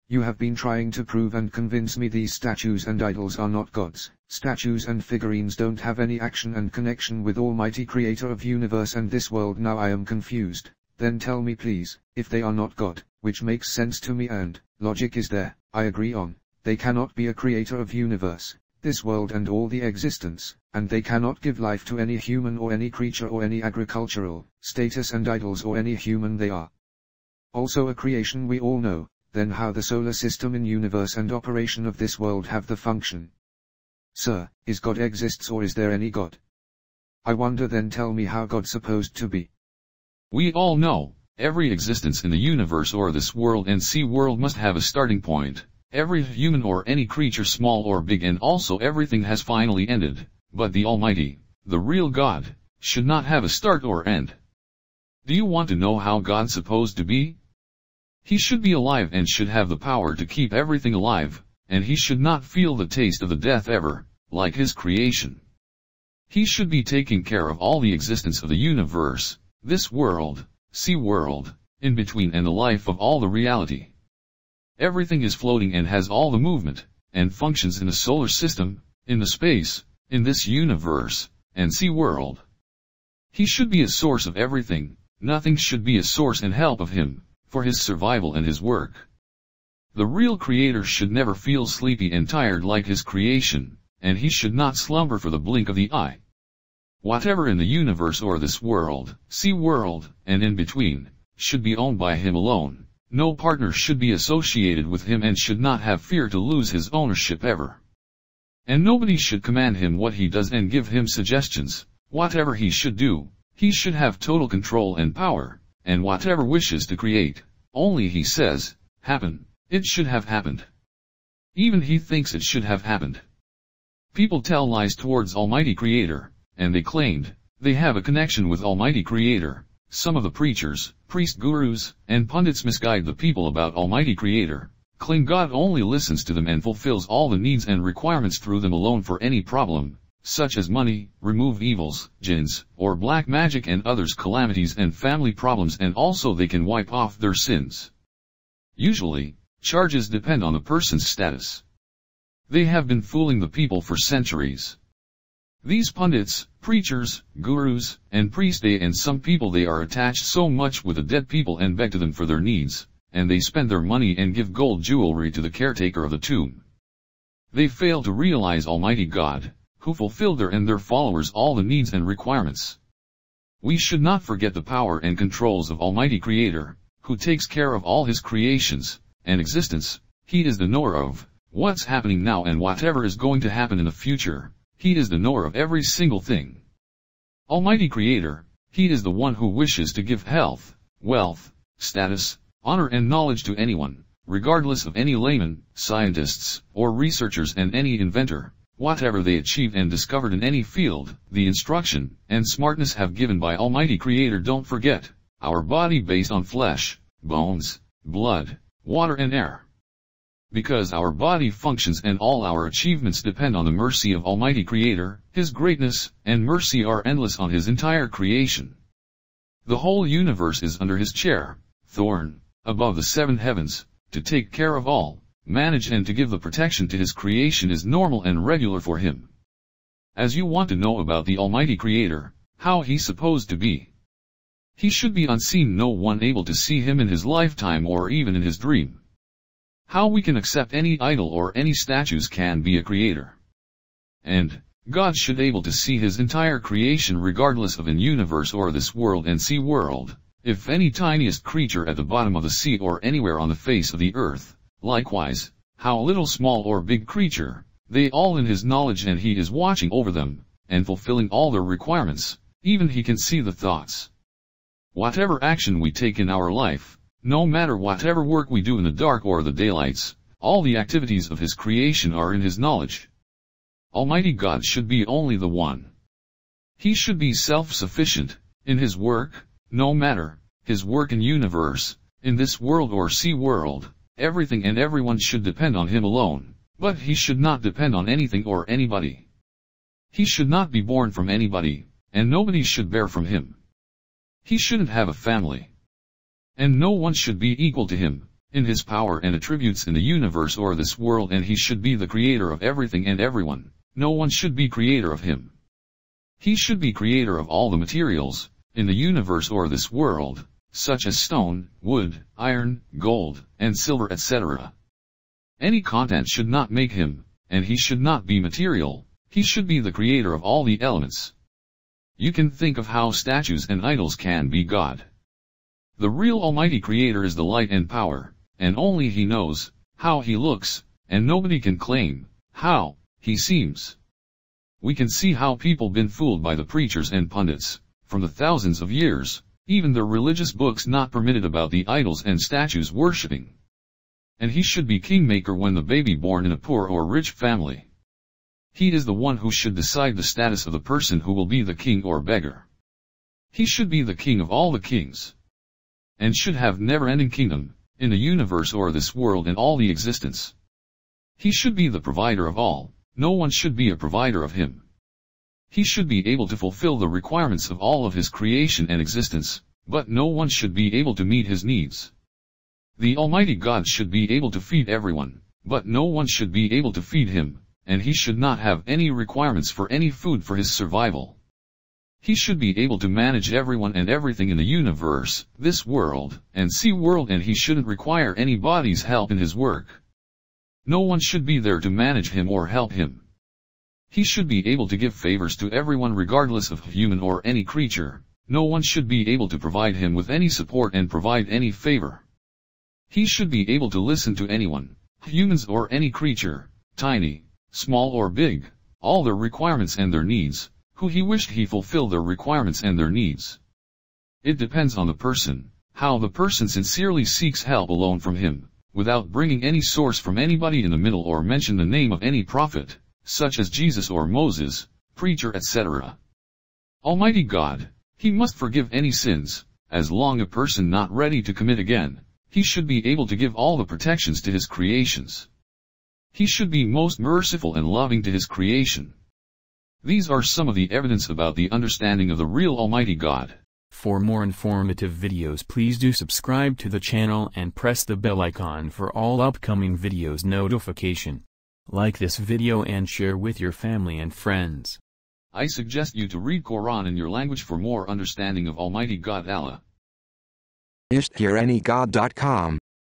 You have been trying to prove and convince me these statues and idols are not gods. Statues and figurines don't have any action and connection with Almighty Creator of universe and this world. Now I am confused. Then tell me please, if they are not God, which makes sense to me and logic is there, I agree on. They cannot be a creator of universe, this world and all the existence, and they cannot give life to any human or any creature or any agricultural status and idols or any human they are. Also a creation we all know. Then how the solar system in universe and operation of this world have the function? Sir, is God exists or is there any God? I wonder. Then tell me how God supposed to be. We all know, every existence in the universe or this world and sea world must have a starting point. Every human or any creature small or big and also everything has finally ended, but the Almighty, the real God, should not have a start or end. Do you want to know how God's supposed to be? He should be alive and should have the power to keep everything alive, and he should not feel the taste of the death ever, like his creation. He should be taking care of all the existence of the universe, this world, sea world, in between and the life of all the reality. Everything is floating and has all the movement, and functions in the solar system, in the space, in this universe, and sea world. He should be a source of everything, nothing should be a source and help of him, for his survival and his work. The real creator should never feel sleepy and tired like his creation, and he should not slumber for the blink of the eye. Whatever in the universe or this world, sea world, and in between, should be owned by him alone. No partner should be associated with him and should not have fear to lose his ownership ever. And nobody should command him what he does and give him suggestions. Whatever he should do, he should have total control and power. And whatever wishes to create, only he says, happen, it should have happened. Even he thinks it should have happened. People tell lies towards Almighty Creator, and they claimed, they have a connection with Almighty Creator. Some of the preachers, priest gurus, and pundits misguide the people about Almighty Creator, claim God only listens to them and fulfills all the needs and requirements through them alone for any problem, such as money, remove evils, jinns, or black magic and others calamities and family problems, and also they can wipe off their sins. Usually, charges depend on the person's status. They have been fooling the people for centuries. These pundits, preachers, gurus, and priests and some people they are attached so much with the dead people and beg to them for their needs, and they spend their money and give gold jewelry to the caretaker of the tomb. They fail to realize Almighty God, who fulfilled their and their followers all the needs and requirements. We should not forget the power and controls of Almighty Creator, who takes care of all his creations and existence. He is the knower of what's happening now and whatever is going to happen in the future. He is the knower of every single thing. Almighty Creator, he is the one who wishes to give health, wealth, status, honor and knowledge to anyone, regardless of any layman, scientists, or researchers and any inventor. Whatever they achieved and discovered in any field, the instruction and smartness have given by Almighty Creator. Don't forget, our body based on flesh, bones, blood, water and air. Because our body functions and all our achievements depend on the mercy of Almighty Creator, His greatness and mercy are endless on His entire creation. The whole universe is under His chair, throne, above the 7 heavens, to take care of all. Manage and to give the protection to his creation is normal and regular for him. As you want to know about the Almighty Creator, how he's supposed to be. He should be unseen, no one able to see him in his lifetime or even in his dream. How we can accept any idol or any statues can be a creator. And God should able to see his entire creation regardless of in universe or this world and sea world, if any tiniest creature at the bottom of the sea or anywhere on the face of the earth. Likewise, how little small or big creature, they all in his knowledge and he is watching over them, and fulfilling all their requirements, even he can see the thoughts. Whatever action we take in our life, no matter whatever work we do in the dark or the daylights, all the activities of his creation are in his knowledge. Almighty God should be only the one. He should be self-sufficient, in his work, no matter, his work in universe, in this world or sea world. Everything and everyone should depend on him alone, but he should not depend on anything or anybody. He should not be born from anybody, and nobody should bear from him. He shouldn't have a family. And no one should be equal to him, in his power and attributes in the universe or this world, and he should be the creator of everything and everyone. No one should be creator of him. He should be creator of all the materials in the universe or this world, such as stone, wood, iron, gold, and silver, etc. Any content should not make him, and he should not be material. He should be the creator of all the elements. You can think of how statues and idols can be God. The real Almighty Creator is the light and power, and only He knows how He looks, and nobody can claim how He seems. We can see how people been fooled by the preachers and pundits from the thousands of years, even the religious books not permitted about the idols and statues worshipping. And He should be kingmaker when the baby born in a poor or rich family. He is the one who should decide the status of the person who will be the king or beggar. He should be the king of all the kings, and should have never-ending kingdom in the universe or this world and all the existence. He should be the provider of all. No one should be a provider of him. He should be able to fulfill the requirements of all of his creation and existence, but no one should be able to meet his needs. The Almighty God should be able to feed everyone, but no one should be able to feed him, and he should not have any requirements for any food for his survival. He should be able to manage everyone and everything in the universe, this world, and sea world, and he shouldn't require anybody's help in his work. No one should be there to manage him or help him. He should be able to give favors to everyone regardless of human or any creature. No one should be able to provide him with any support and provide any favor. He should be able to listen to anyone, humans or any creature, tiny, small or big, all their requirements and their needs, who he wished he fulfill their requirements and their needs. It depends on the person, how the person sincerely seeks help alone from him, without bringing any source from anybody in the middle or mention the name of any prophet, such as Jesus or Moses, preacher, etc. Almighty God, He must forgive any sins, as long a person not ready to commit again. He should be able to give all the protections to His creations. He should be most merciful and loving to His creation. These are some of the evidence about the understanding of the real Almighty God. For more informative videos, please do subscribe to the channel and press the bell icon for all upcoming videos notification. Like this video and share with your family and friends. I suggest you to read Quran in your language for more understanding of Almighty God Allah. IshtHereAnyGod.com